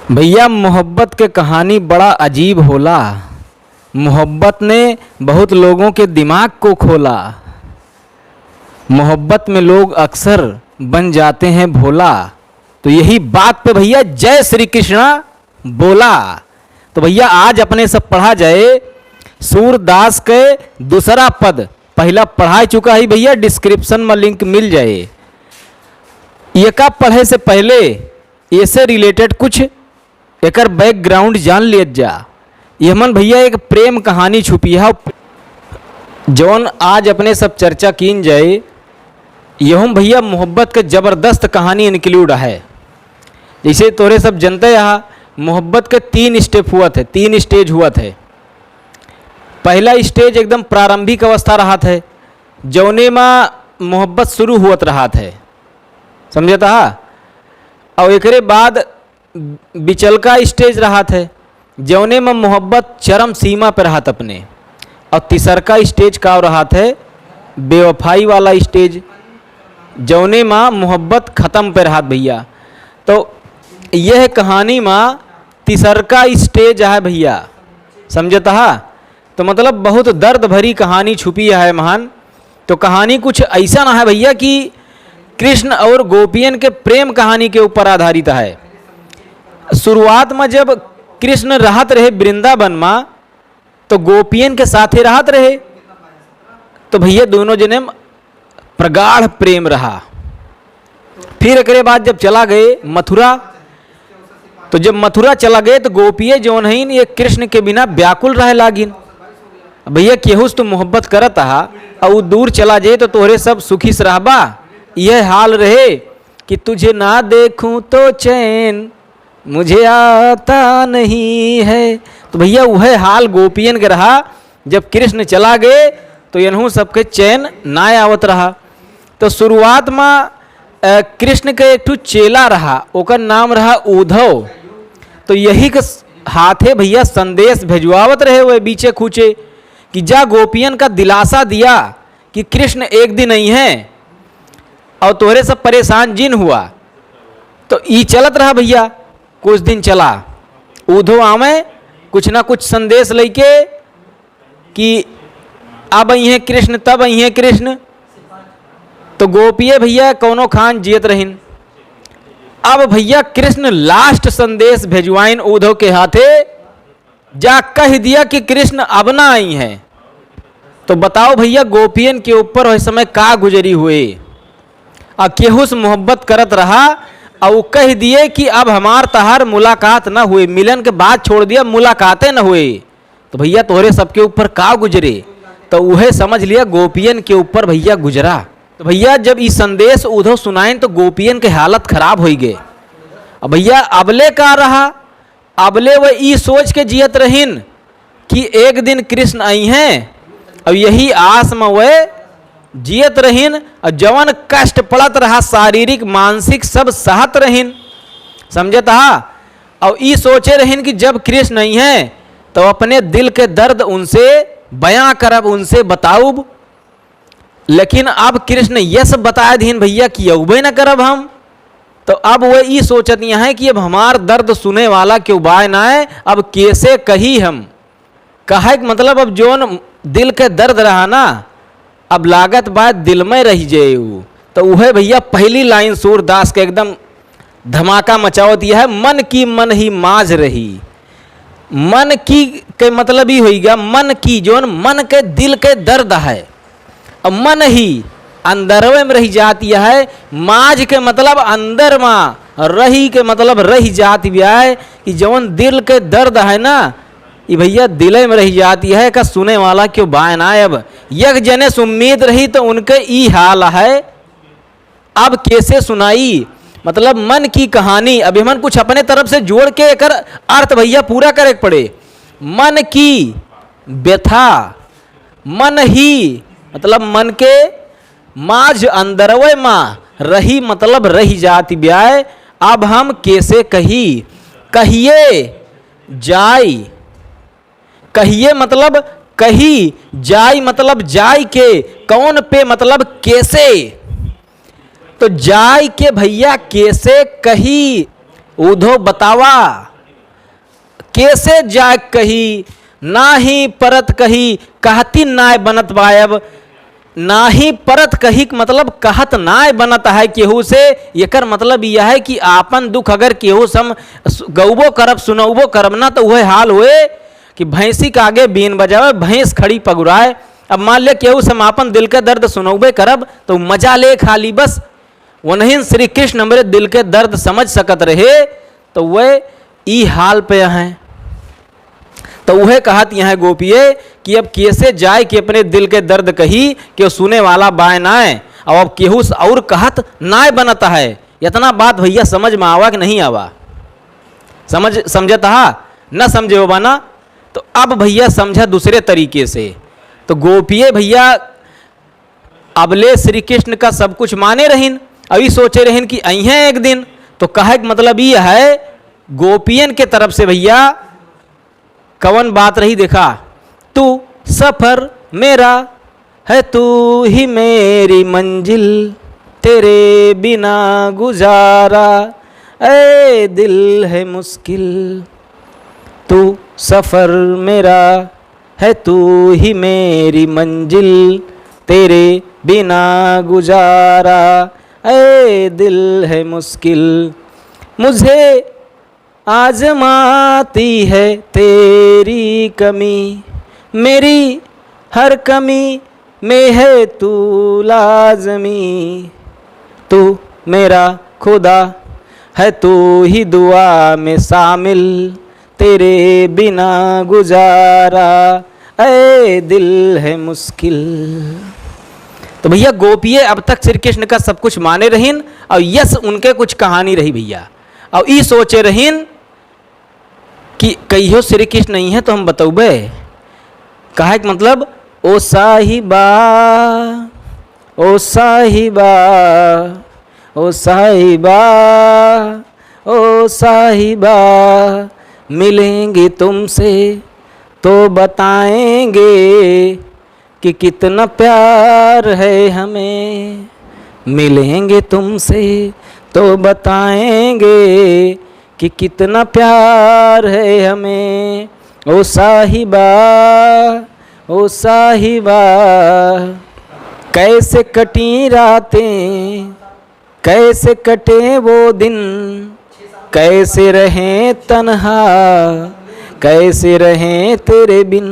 भैया मोहब्बत के कहानी बड़ा अजीब होला। मोहब्बत ने बहुत लोगों के दिमाग को खोला। मोहब्बत में लोग अक्सर बन जाते हैं भोला। तो यही बात पे भैया जय श्री कृष्णा बोला। तो भैया आज अपने सब पढ़ा जाए सूरदास के दूसरा पद। पहला पढ़ा चुका है भैया, डिस्क्रिप्शन में लिंक मिल जाए। ये का पढ़े से पहले ऐसे रिलेटेड कुछ एकर बैकग्राउंड जान लिया जा। यमन भैया एक प्रेम कहानी छुपी है जौन आज अपने सब चर्चा कीन जाए। यहूँ भैया मोहब्बत के ज़बरदस्त कहानी इंक्लूड है। जैसे तोरे सब जनते यहाँ मोहब्बत के 3 स्टेप हुआ थे, 3 स्टेज हुआ थे। पहला स्टेज एकदम प्रारंभिक अवस्था रहा थे जौने में मोहब्बत शुरू हुआ रहा थे, समझे था। और एकरे बाद बिचलका स्टेज रहा थे जौने में मोहब्बत चरम सीमा पर रहा अपने। और तीसरका स्टेज का रहा थे बेवफाई वाला स्टेज जौने में मोहब्बत ख़त्म पे रहा भैया। तो यह कहानी में तीसरका स्टेज है भैया, समझता है। तो मतलब बहुत दर्द भरी कहानी छुपी है महान। तो कहानी कुछ ऐसा ना है भैया कि कृष्ण और गोपियन के प्रेम कहानी के ऊपर आधारित है। शुरुआत में जब कृष्ण रहत रहे वृंदावन में तो गोपियन के साथ ही रहत रहे। तो भैया दोनों जने प्रगाढ़ प्रेम रहा। फिर एक बाद जब चला गए मथुरा, तो जब मथुरा चला गए तो गोपिये जौन है ये कृष्ण के बिना व्याकुल रहे लागिन। भैया केहू से तो मोहब्बत करत हा और दूर चला जाए तो तोहरे सब सुखी से रहबा। यह हाल रहे कि तुझे ना देखूं तो चैन मुझे आता नहीं है। तो भैया वह हाल गोपियन के रहा। जब कृष्ण चला गए तो इन्हों सबके चैन ना आवत रहा। तो शुरुआत में कृष्ण के एक चेला रहा, ओकर नाम रहा उद्धव। तो यही के हाथे भैया संदेश भेजवावत रहे हुए बीचे खूचे कि जा गोपियन का दिलासा दिया कि कृष्ण एक दिन नहीं है और तोहरे सब परेशान जिन हुआ। तो ये चलत रहा भैया, कुछ दिन चला। उद्धव आवे कुछ ना कुछ संदेश लेके कि अब आई हैं कृष्ण, तब आई हैं कृष्ण। तो गोपिये भैया कौनो खान जियत रहिन। अब भैया कृष्ण लास्ट संदेश भेजवाइन उद्धव के हाथे, जा कह दिया कि कृष्ण अब ना आई हैं। तो बताओ भैया गोपियन के ऊपर उस समय का गुजरी हुए। और केहू से मोहब्बत करत रहा और कह दिए कि अब हमार तहार मुलाकात ना हुए, मिलन के बाद छोड़ दिया, मुलाकातें न हुए। तो भैया तोहरे सबके ऊपर का गुजरे। तो वह समझ लिया गोपियन के ऊपर भैया गुजरा। तो भैया जब ये संदेश उद्धव सुनाइन तो गोपियन के हालत खराब हो गए। अब भैया अबले का रहा, अबले वह ई सोच के जियत रहिन कि एक दिन कृष्ण आई हैं और यही आस में वह जियत रहिन। और जवन कष्ट पड़त रहा शारीरिक मानसिक सब सहत रहिन, समझत हा। और ई सोचे रहिन कि जब कृष्ण नहीं है तो अपने दिल के दर्द उनसे बयां करब, उनसे बताऊब। लेकिन अब कृष्ण ये सब बताए दीन भैया कि अबे न करब हम। तो अब वह ई सोचत है कि अब हमार दर्द सुने वाला क्यों बाय ना है, अब कैसे कही हम। कहे मतलब अब जोन दिल के दर्द रहा ना, अब लागत बात दिल में रह जाए। तो वह भैया पहली लाइन सूरदास के एकदम धमाका मचाओ दिया है, मन की मन ही माज रही। मन की के मतलब ही होगा मन की जोन मन के दिल के दर्द है। अब मन ही अंदरवे में रही जाती है, माज के मतलब अंदर में, रही के मतलब रही जाती भी है कि जौन दिल के दर्द है ना ये भैया दिले में रही जाती है। का सुने वाला क्यों बाय ना। अब यक जने से उम्मीद रही तो उनके ई हाल है, अब कैसे सुनाई। मतलब मन की कहानी अभी हम कुछ अपने तरफ से जोड़ के एक अर्थ भैया पूरा करे पड़े। मन की व्यथा, मन ही मतलब मन के माज अंदरवे माँ रही मतलब रही जाती ब्याय। अब हम कैसे कही, कहिए जाई, कहिए मतलब कही, जाई मतलब जाई के, कौन पे मतलब कैसे। तो जाई के भैया कैसे कही, उद्धव बतावा। कैसे जाग कही ना ही परत कही, कहती नाय बनत बायब। ना ही परत कही मतलब कहत नाय बनत है केहू से। एकर मतलब यह है कि आपन दुख अगर केहू सम गौबो करब सुनौबो करब ना तो वह हाल हुए कि भैंसी के आगे बीन बजावे, भैंस खड़ी पगुराए। अब मान ले केहू सम आपन दिल के दर्द सुनौबे करब तो मजा ले खाली बस। वहीं श्री कृष्ण मेरे दिल के दर्द समझ सकत रहे तो वह ई हाल पे हैं। तो वह कहत यह गोपिये कि अब कैसे जाए कि अपने दिल के दर्द कही कि सुने वाला बाय नाय, और अब केहू और कहत नाय बनता है। इतना बात भैया समझ में आवा कि नहीं आवा? समझता न समझे होगा ना? तो अब भैया समझा दूसरे तरीके से। तो गोपिये भैया अबले श्री कृष्ण का सब कुछ माने रहीन, अभी सोचे रहीन कि अहिए एक दिन। तो कहे मतलब ये है गोपियन के तरफ से भैया कवन बात रही देखा, तू सफर मेरा है तू ही मेरी मंजिल, तेरे बिना गुजारा ऐ दिल है मुश्किल। तू सफर मेरा है तू ही मेरी मंजिल, तेरे बिना गुजारा ऐ दिल है मुश्किल। मुझे आजमाती है तेरी कमी, मेरी हर कमी में है तू लाजमी। तू मेरा खुदा है तू ही दुआ में शामिल, तेरे बिना गुजारा ऐ दिल है मुश्किल। तो भैया गोपिये अब तक श्री कृष्ण का सब कुछ माने रहीन और यस उनके कुछ कहानी रही भैया। और ई सोचे रहीन कि कहियो श्री कृष्ण नहीं है तो हम बतौबे। कहे कि मतलब ओ साहिबा ओ साहिबा ओ साहिबा ओ साहिबा, मिलेंगे तुमसे तो बताएंगे कि कितना प्यार है हमें। मिलेंगे तुमसे तो बताएंगे कि कितना प्यार है हमें। ओ साहिबा ओ साहिबा, कैसे कटी रातें कैसे कटे वो दिन, कैसे रहें तन्हा कैसे रहें तेरे बिन।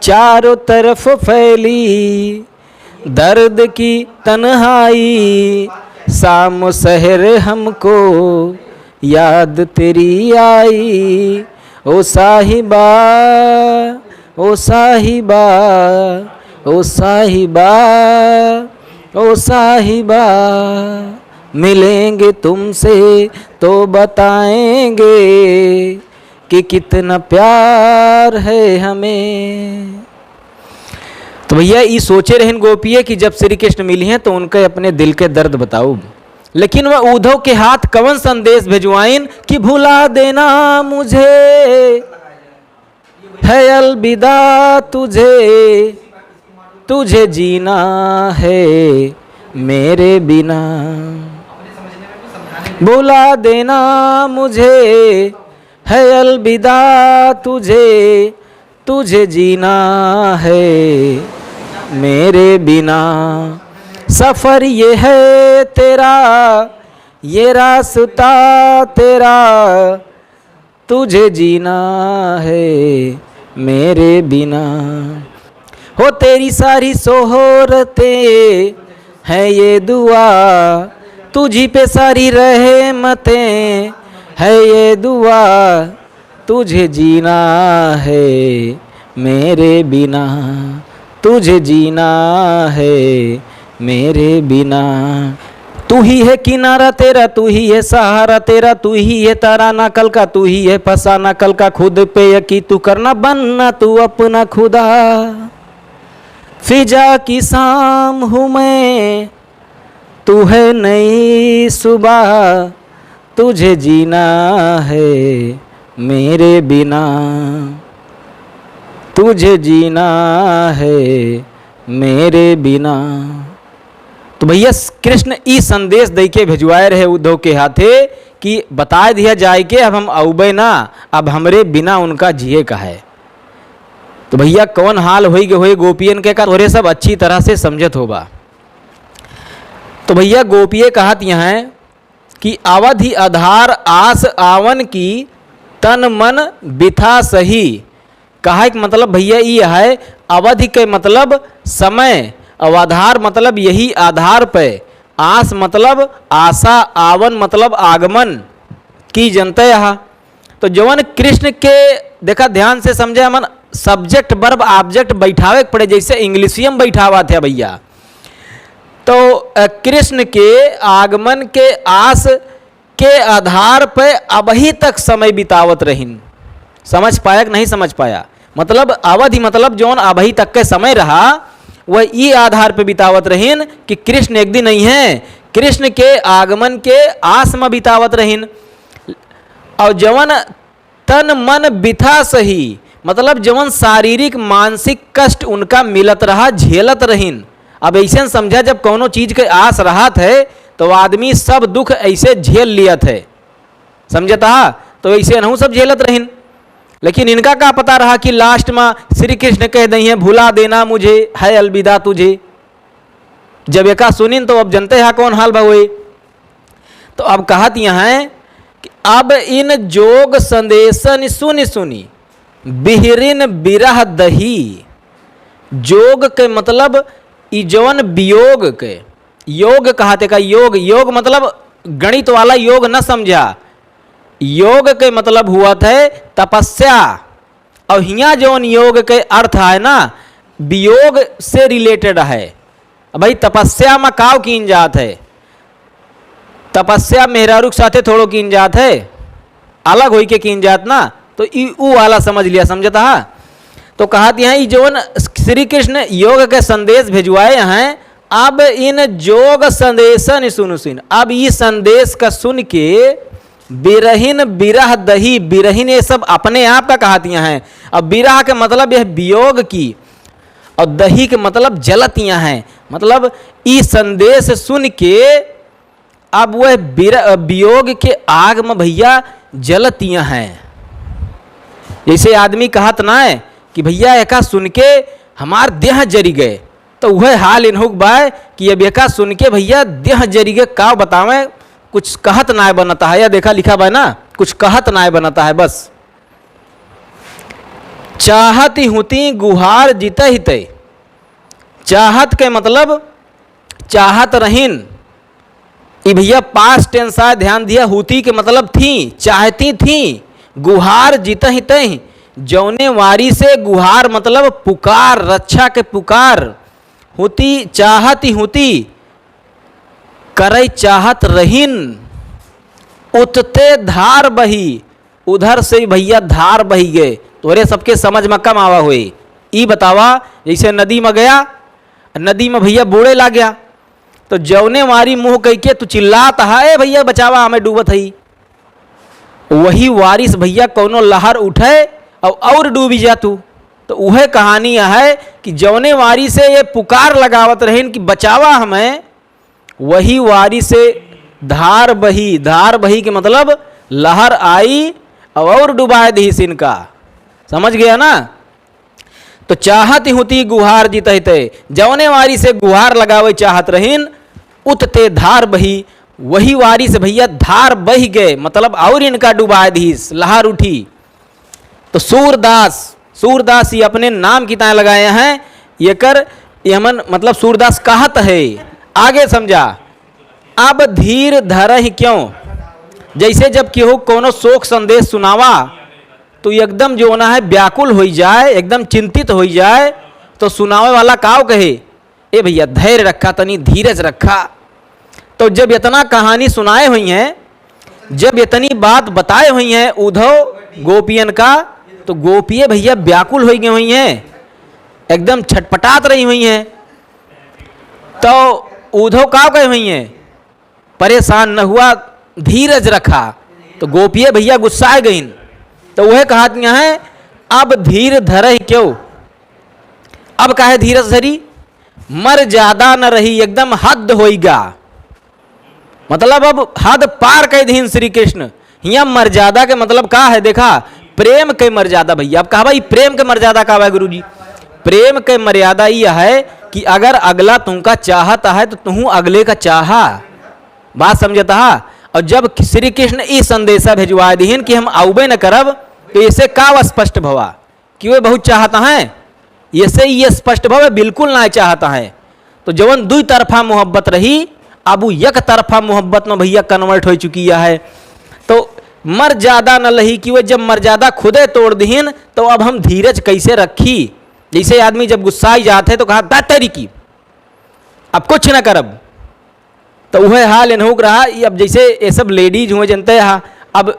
चारों तरफ फैली दर्द की तन्हाई, शाम सहर हमको याद तेरी आई। ओ साहिबा ओ साहिबा ओ साहिबा ओ साहिबा, मिलेंगे तुमसे तो बताएंगे कि कितना प्यार है हमें। तो भैया ये सोचे रहन गोपिये कि जब श्री कृष्ण मिली हैं तो उनके अपने दिल के दर्द बताओ। लेकिन वह उद्धव के हाथ कवन संदेश भिजवाइन कि भुला देना मुझे है अलविदा तुझे, तुझे जीना है मेरे बिना। भुला देना मुझे है अलविदा तुझे, तुझे जीना है मेरे बिना। सफ़र ये है तेरा ये रास्ता तेरा, तुझे जीना है मेरे बिना। हो तेरी सारी सोहरतें है ये दुआ, तुझी पे सारी रहमतें है ये दुआ। तुझे जीना है मेरे बिना, तुझे जीना है मेरे बिना। तू ही है किनारा तेरा, तू ही है सहारा तेरा, तू ही है तारा ना कल का, तू ही है फसाना कल का। खुद पे यकीन तू करना बनना तू अपना खुदा। फिजा की शाम हूँ मैं, तू है नई सुबह, तुझे जीना है मेरे बिना। तुझे जीना है मेरे बिना। तो भैया कृष्ण ई संदेश दे के भिजवाए रहे उद्धव के हाथे कि बता दिया जाए कि अब हम औबे ना, अब हमरे बिना उनका जिए का है। तो भैया कौन हाल होई गोपियन के का तोरे सब अच्छी तरह से समझत होबा। तो भैया गोपिये कहत यहाँ कि अवधि आधार आस आवन की तन मन बिथा सही। कहा कि मतलब भैया ये है, अवधि के मतलब समय, अवधार मतलब यही आधार पे, आस मतलब आशा, आवन मतलब आगमन की जनते यहाँ। तो जवन कृष्ण के देखा ध्यान से समझे, हमन सब्जेक्ट वर्ब ऑब्जेक्ट बैठावे पड़े, जैसे इंग्लिशियम बैठावा थे भैया। तो कृष्ण के आगमन के आस के आधार पे अबही तक समय बितावत रहिन। समझ पाया कि नहीं समझ पाया? मतलब अवधि मतलब जौन अबही तक के समय रहा वह ये आधार पे बितावत रहिन कि कृष्ण एक दिन नहीं है, कृष्ण के आगमन के आस में बितावत रहिन। और जवन तन मन बिथा सही मतलब जवन शारीरिक मानसिक कष्ट उनका मिलत रहा, झेलत रहिन। अब ऐसे समझा, जब कोनो चीज के आस रहा थे तो आदमी सब दुख ऐसे झेल लिया थे, समझता? तो ऐसे नहीं सब झेलत रहिन। लेकिन इनका क्या पता रहा कि लास्ट में श्री कृष्ण कह दई है भुला देना मुझे है अलविदा तुझे। जब एका सुनिन तो अब जनते हैं कौन हाल भवे। तो अब कहत यहाँ है कि अब इन जोग संदेशन सुनि सुनी बिहरिन बिरह दही। जोग के मतलब ई जवन वियोग के, योग कहते का योग, योग मतलब गणित वाला योग न समझा, योग के मतलब हुआ थे तपस्या। और हिया जौन योग के अर्थ है ना वियोग से रिलेटेड है। भाई तपस्या में काव कीन जात है, तपस्या मेहरारू के साथे थोड़ो कीन जात है, अलग होई के कीन जात ना। तो ऊ वाला समझ लिया, समझता है? तो कहा यहाँ जौन श्री कृष्ण योग के संदेश भेजवाए हैं, अब इन जोग संदेशन सुन सुन। अब ये संदेश का सुन के बिरहिन बिरह दही, बिरहिन ये सब अपने आप का कहतियाँ हैं। अब बिरह के मतलब यह वियोग की, और दही के मतलब जलतियाँ हैं। मतलब ये संदेश सुन के अब वह वियोग के आग में भैया जलतियाँ हैं। जैसे आदमी कहत ना है कि भैया एका सुन के हमार देह जरी गए, तो वह हाल इन्हों बाय कि अब एका सुन के भैया देह जरी गए। का बतावे, कुछ कहत ना बनता है, या देखा लिखा बा ना, कुछ कहत ना बनता है बस। चाहत हुती गुहार जीते हिते। चाहत के मतलब चाहत रहीन, ये भैया पास्ट टेंस है, ध्यान दिया। हुती के मतलब थी, चाहती थी। गुहार जीते हिते, जौने वारी से गुहार मतलब पुकार, रक्षा के पुकार। हुती चाहती हुती करई चाहत रहीन। उठते धार बही, उधर से भैया धार बही गए। तोरे सबके समझ में कम आवा हुए। ई बतावा, जैसे नदी में गया, नदी में भैया बूढ़े ला गया, तो जौने वारी मुंह कह के तू चिल्लाता है भैया बचावा हमें डूबत है, वही वारिस भैया कोनो लहर उठे और डूबी जा तू। तो वह कहानी है कि जौने वारी से ये पुकार लगावत रहें कि बचावा हमें, वही वारी से धार बही। धार बही के मतलब लहर आई और डुबाए दी इनका, समझ गया ना? तो चाहत होती गुहार जीते, जौने वारी से गुहार लगावे चाहत रहीन, उतते धार बही। वही वारी से भैया धार बही गए, मतलब और इनका डुबाए दी, लहर उठी। तो सूरदास, सूरदास ये अपने नाम की तरह लगाए हैं। ये कर यमन मतलब सूरदास कहत है, आगे समझा। अब धीर धरहि क्यों, जैसे जब केहू कोनो शोक संदेश सुनावा तो एकदम जो ना है व्याकुल हो जाए, एकदम चिंतित हो जाए, तो सुनावे वाला काव कहे ए भैया धैर्य रखा, तनी धीरज रखा। तो जब इतना कहानी सुनाए हुई हैं, जब इतनी बात बताए हुई हैं उद्धव गोपियन का, तो गोपिये भैया व्याकुल हो गई हुई हैं, एकदम छटपटात रही हुई हैं। तो उद्धव का कहे हुई हैं, परेशान न हुआ, धीरज रखा। तो गोपिये भैया गुस्साए गई। तो वह कहातियां हैं अब धीर धरहि क्यों। अब काहे धीरज धरी, मर ज्यादा न रही, एकदम हद होइगा। मतलब अब हद पार कह दीन श्री कृष्ण। यहाँ मर्यादा के मतलब का है, देखा प्रेम के मर्यादा भैया। अब कहा भाई प्रेम के मर्यादा का है गुरु जी। प्रेम के मर्यादा यह है कि अगर अगला तुमका चाहता है तो तुम अगले का चाहा, बात समझता है। और जब श्री कृष्ण ई संदेशा भेजवा दीन कि हम आउबे न करब, तो इसे का स्पष्ट भवा कि वे बहुत चाहता है, ऐसे ये स्पष्ट भवे बिल्कुल ना चाहता है। तो जवन दुई तरफा मोहब्बत रही, अब वो एक तरफा मोहब्बत में भैया कन्वर्ट हो चुकी है। तो मर्यादा न लही कि वो जब मर्यादा खुदे तोड़ दीन, तो अब हम धीरज कैसे रखी। जैसे आदमी जब गुस्साई जाते तो कहा दा तेरी की, अब कुछ न करब। तो वह हाल इन्हों रहा। अब जैसे ये सब लेडीज हुए जनते हैं, अब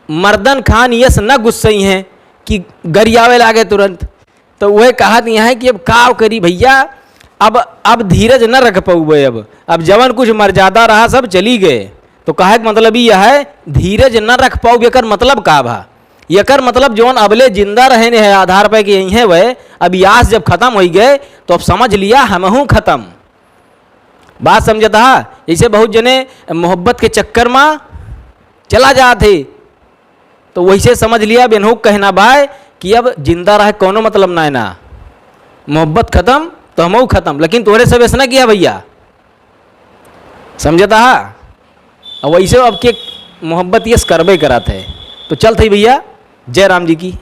मर्दन खान यस न गुस्सई हैं कि गरियावे लागे तुरंत। तो वह कहा दिया है कि अब काव करी भैया, अब धीरज न रख पाऊबे। अब जवन कुछ मर्यादा रहा सब चली गए। तो कहे का मतलब यह है धीरज न रख पाऊ, यकर मतलब का भा, यकर मतलब जौन अबले जिंदा रहने है आधार पर कि यही है वह, अब यास जब खत्म हो गए तो अब समझ लिया हमहू खत्म। बात समझता है। जैसे बहुत जने मोहब्बत के चक्कर में चला जाते, तो वैसे समझ लिया बेनहू कहना बाय कि अब जिंदा रहे कोनो मतलब ना है ना, मोहब्बत खत्म तो हमहू खत्म। लेकिन तोरे सब ऐसा ना किया भैया, समझता है। और वैसे अब के मोहब्बत ये करबे कराते है। तो चल थी भैया, जय राम जी की।